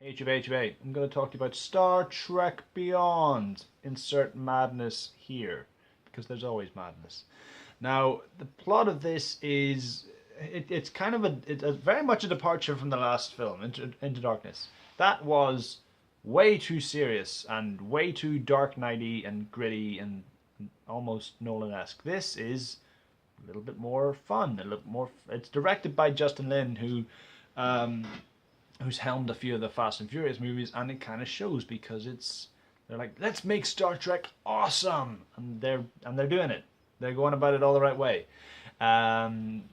H of H of A. I'm going to talk to you about Star Trek Beyond. Insert madness here, because there's always madness. Now, the plot of this is it's kind of it's very much a departure from the last film, Into Darkness. That was way too serious and way too Dark Knighty and gritty and almost Nolan-esque. This is a little bit more fun, a little more. It's directed by Justin Lin, um, who's helmed a few of the Fast and Furious movies, and it kind of shows because they're like, let's make Star Trek awesome, and they're doing it. They're going about it all the right way. Um,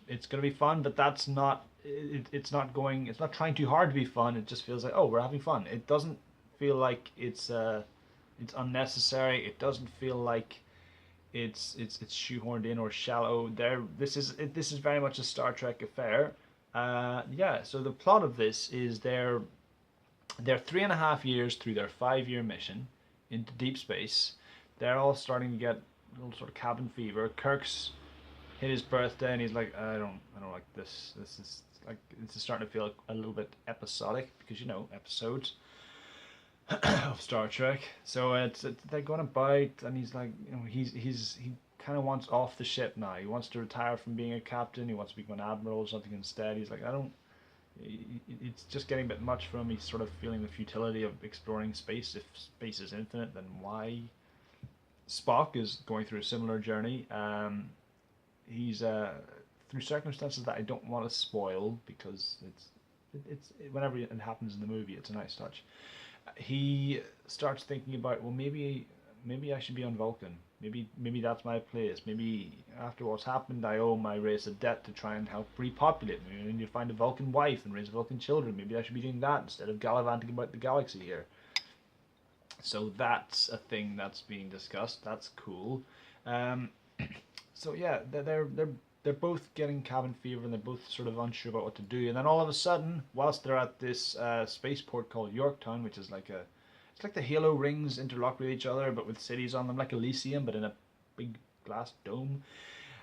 it's going to be fun, but that's not. It's not going. It's not trying too hard to be fun. It just feels like, oh, we're having fun. It doesn't feel like it's unnecessary. It doesn't feel like it's shoehorned in or shallow. This is very much a Star Trek affair. Yeah. So the plot of this is they're 3.5 years through their 5-year mission into deep space. They're all starting to get a little sort of cabin fever. Kirk's hit his birthday, and he's like, I don't like this. This is starting to feel a little bit episodic because episodes of Star Trek. So they're going about, and he's like, he kind of wants off the ship now. He wants to retire from being a captain. He wants to become an admiral or something instead. He's like, I don't. It's just getting a bit much for him. He's sort of feeling the futility of exploring space. If space is infinite, then why? Spock is going through a similar journey. He's through circumstances that I don't want to spoil because it's whenever it happens in the movie, it's a nice touch. He starts thinking about, well, maybe I should be on Vulcan. Maybe that's my place. Maybe after what's happened, I owe my race a debt to try and help repopulate. Maybe I need to find a Vulcan wife and raise Vulcan children. Maybe I should be doing that instead of gallivanting about the galaxy here. So that's a thing that's being discussed. That's cool. Um, so yeah, they're both getting cabin fever and they're both sort of unsure about what to do. And then all of a sudden, whilst they're at this spaceport called Yorktown, which is it's like the Halo rings interlock with each other, but with cities on them, like Elysium, but in a big glass dome.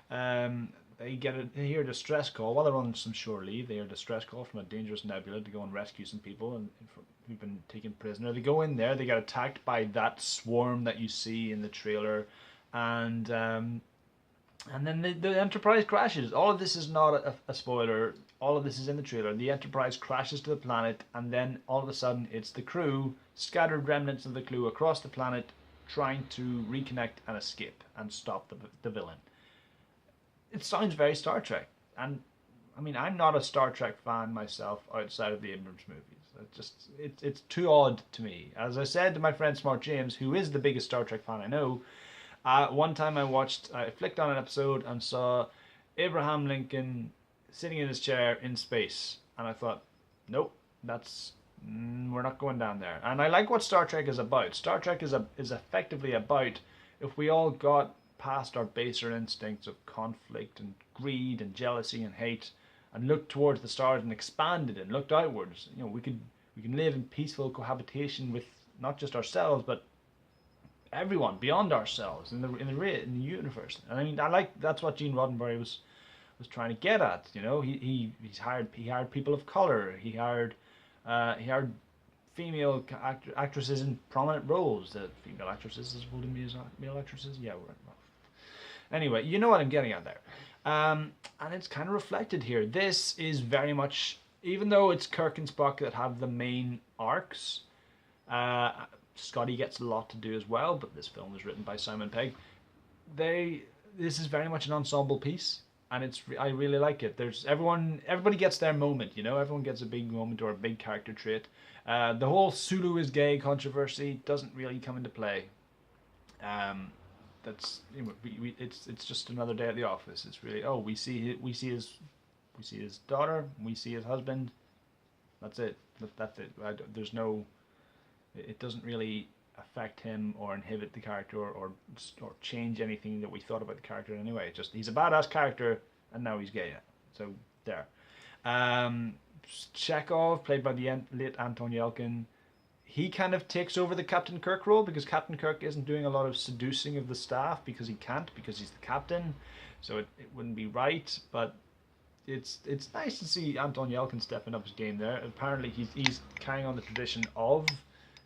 They hear a distress call while they're on some shore leave. They hear a distress call from a dangerous nebula to go and rescue some people who've been taken prisoner. They go in there. They get attacked by that swarm that you see in the trailer, and then the Enterprise crashes. All of this is not a spoiler. All of this is in the trailer. The Enterprise crashes to the planet, and then all of a sudden it's the crew, scattered remnants of the crew across the planet, trying to reconnect and escape and stop the villain. It sounds very Star Trek, and I mean, I'm not a Star Trek fan myself outside of the Abrams movies. It's too odd to me. As I said to my friend Smart James, who is the biggest Star Trek fan I know, one time I flicked on an episode and saw Abraham Lincoln sitting in his chair in space, and I thought, nope, we're not going down there. And I like what Star Trek is about. Star Trek is effectively about if we all got past our baser instincts of conflict and greed and jealousy and hate, and looked towards the stars and expanded and looked outwards. We can live in peaceful cohabitation with not just ourselves but everyone beyond ourselves in the universe. And I mean, that's what Gene Roddenberry was trying to get at. He hired people of color. He hired female actresses in prominent roles. The female actresses as holding me as male actresses. Yeah, well. Anyway, you know what I'm getting at there. And it's kind of reflected here. This is very much, even though it's Kirk and Spock that have the main arcs, Scotty gets a lot to do as well, but this film was written by Simon Pegg. This is very much an ensemble piece, and I really like it. Everybody gets their moment, everyone gets a big moment or a big character trait. The whole Sulu is gay controversy doesn't really come into play. That's it's just another day at the office. It's really, we see his daughter, we see his husband. That's it. That's it. There's no. It doesn't really affect him or inhibit the character or change anything that we thought about the character in any way. Just he's a badass character and now he's gay. So there. Chekhov, played by the late Anton Yelkin, he kind of takes over the Captain Kirk role because Captain Kirk isn't doing a lot of seducing of the staff because he can't, because he's the captain. So it wouldn't be right, but it's nice to see Anton Yelkin stepping up his game there. Apparently, he's carrying on the tradition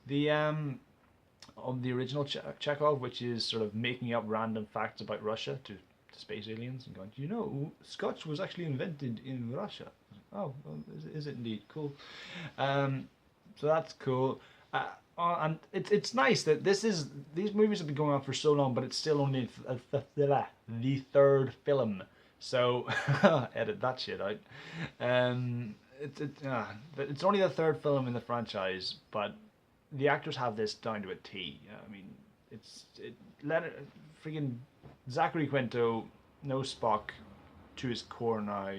the um of the original Chekhov, which is sort of making up random facts about Russia to space aliens and going, do you know, Scotch was actually invented in Russia? Oh, well, is it indeed? Cool. So that's cool. And it's nice that these movies have been going on for so long, but it's still only the third film. So edit that shit out. It's only the third film in the franchise, but the actors have this down to a T. I mean, freaking Zachary Quinto knows Spock to his core now.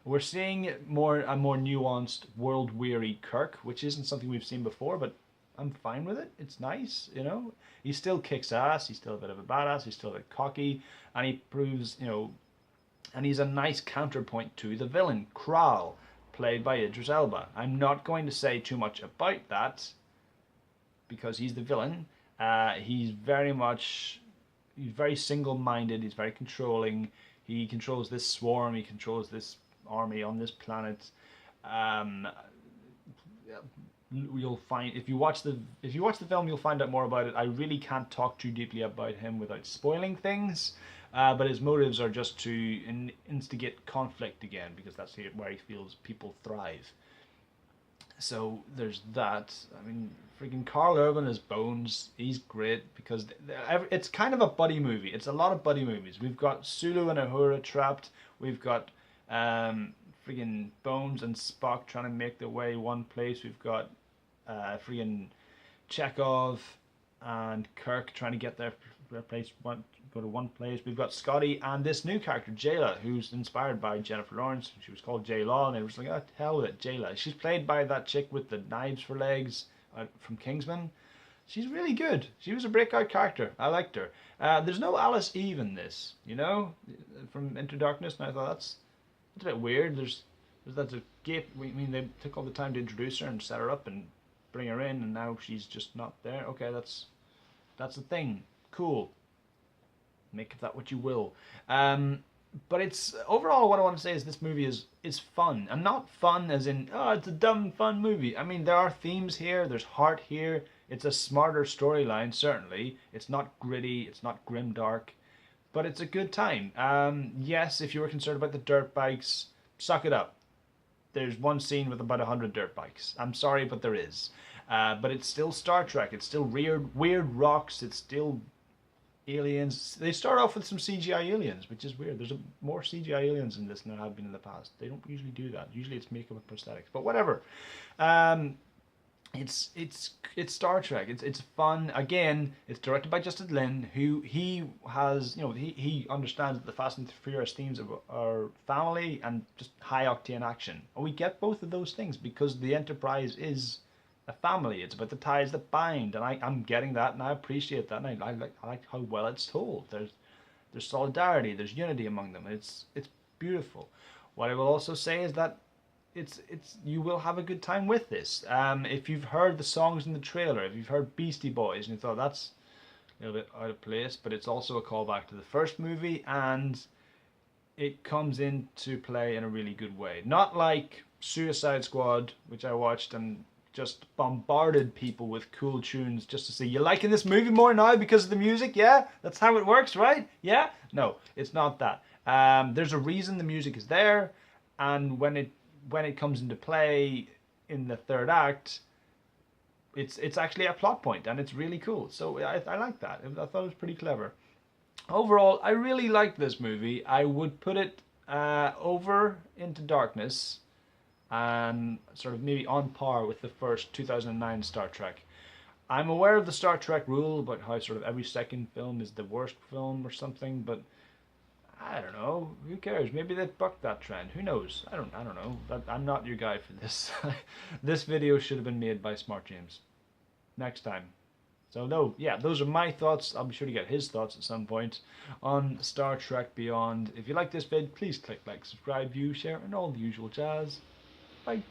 We're seeing a more nuanced, world-weary Kirk, which isn't something we've seen before, but I'm fine with it. It's nice, you know. He still kicks ass. He's still a bit of a badass. He's still a bit cocky, and he proves, you know, and he's a nice counterpoint to the villain, Kral, played by Idris Elba. I'm not going to say too much about that because he's the villain. He's very single-minded. He's very controlling. He controls this swarm. He controls this army on this planet. You'll find if you watch the film, you'll find out more about it. I really can't talk too deeply about him without spoiling things. But his motives are just to instigate conflict again, because that's where he feels people thrive. So there's that. I mean, freaking Karl Urban as Bones, he's great because it's kind of a buddy movie. It's a lot of buddy movies. We've got Sulu and Uhura trapped. We've got freaking Bones and Spock trying to make their way one place. We've got freaking Chekhov and Kirk trying to get their place, go to one place. We've got Scotty and this new character, Jayla, who's inspired by Jennifer Lawrence. She was called J-Law, and it was like, oh, hell with it, Jayla. She's played by that chick with the knives for legs from Kingsman. She's really good. She was a breakout character. I liked her. There's no Alice Eve in this, you know, from Into Darkness, and I thought that's a bit weird. That's a gap. I mean, they took all the time to introduce her and set her up and bring her in, and now she's just not there. Okay, that's the thing. Cool. Make of that what you will. But it's overall, what I want to say is this movie is fun, and not fun as in, oh, it's a dumb fun movie. I mean, there are themes here. There's heart here. It's a smarter storyline, certainly. It's not gritty. It's not grimdark, but it's a good time. Yes, if you were concerned about the dirt bikes, suck it up. There's one scene with about 100 dirt bikes. I'm sorry, but there is. But it's still Star Trek. It's still weird rocks. It's still aliens. They start off with some CGI aliens, which is weird. There's more CGI aliens in this than there have been in the past. They don't usually do that. Usually it's makeup and prosthetics. But whatever. It's Star Trek. It's fun. Again, it's directed by Justin Lin, who he has, you know, he understands that the Fast and Furious themes are family and just high octane action. And we get both of those things because the Enterprise is a family. It's about the ties that bind, and I'm getting that, and I appreciate that, and I like how well it's told. There's solidarity, there's unity among them. It's beautiful. What I will also say is that you will have a good time with this. If you've heard the songs in the trailer, if you've heard Beastie Boys and you thought that's a little bit out of place, but it's also a callback to the first movie, and it comes into play in a really good way. Not like Suicide Squad, which I watched and just bombarded people with cool tunes just to say, you liking this movie more now because of the music? Yeah, that's how it works, right? Yeah? No, it's not that. There's a reason the music is there, and when it comes into play in the third act, it's actually a plot point, and it's really cool. So I like that. I thought it was pretty clever. Overall, I really liked this movie. I would put it over Into Darkness, and sort of maybe on par with the first 2009 Star Trek. I'm aware of the Star Trek rule about how sort of every second film is the worst film or something, but I don't know. Who cares? Maybe they bucked that trend. Who knows? I don't know. I'm not your guy for this. This video should have been made by Smart James. Next time. So no, yeah, those are my thoughts. I'll be sure to get his thoughts at some point on Star Trek Beyond. If you like this vid, please click like, subscribe, view, share, and all the usual jazz. Bye.